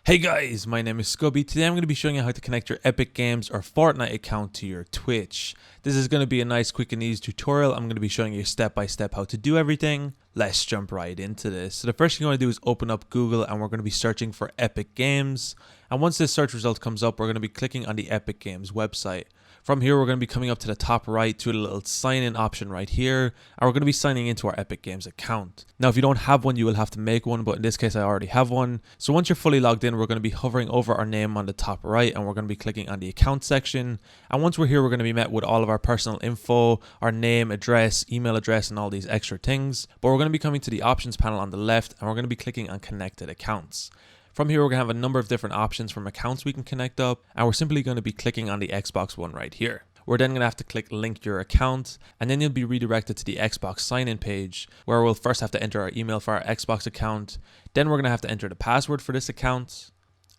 Hey guys, my name is Scoby. Today I'm going to be showing you how to connect your Epic Games or Fortnite account to your Twitch. This is going to be a nice quick and easy tutorial. I'm going to be showing you step by step how to do everything. Let's jump right into this. So the first thing you want to do is open up Google and we're going to be searching for Epic Games. And once this search result comes up, we're going to be clicking on the Epic Games website. From here, we're going to be coming up to the top right to a little sign in option right here. And we're going to be signing into our Epic Games account. Now, if you don't have one, you will have to make one. But in this case, I already have one. So once you're fully logged in, we're going to be hovering over our name on the top right. And we're going to be clicking on the account section. And once we're here, we're going to be met with all of our personal info, our name, address, email address, and all these extra things. But we're going to be coming to the options panel on the left. And we're going to be clicking on connected accounts. From here, we're going to have a number of different options from accounts we can connect up, and we're simply going to be clicking on the Xbox one right here. We're then going to have to click link your account, and then you'll be redirected to the Xbox sign-in page, where we'll first have to enter our email for our Xbox account, then we're going to have to enter the password for this account,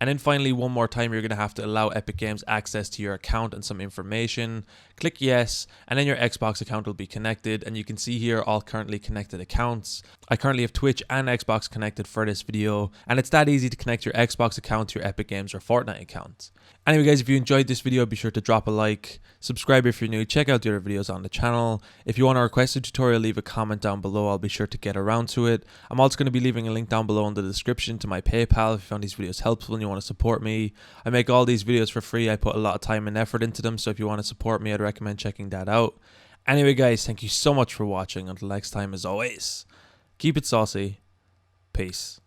and then finally, one more time, you're going to have to allow Epic Games access to your account and some information. Click yes, and then your Xbox account will be connected. And you can see here all currently connected accounts. I currently have Twitch and Xbox connected for this video. And it's that easy to connect your Xbox account to your Epic Games or Fortnite account. Anyway guys, if you enjoyed this video, be sure to drop a like. Subscribe if you're new. Check out the other videos on the channel. If you want to request a tutorial, leave a comment down below. I'll be sure to get around to it. I'm also going to be leaving a link down below in the description to my PayPal if you found these videos helpful and you want to support me. I make all these videos for free. I put a lot of time and effort into them, so if you want to support me, I'd recommend checking that out. Anyway guys, thank you so much for watching. Until next time, as always, keep it saucy. Peace.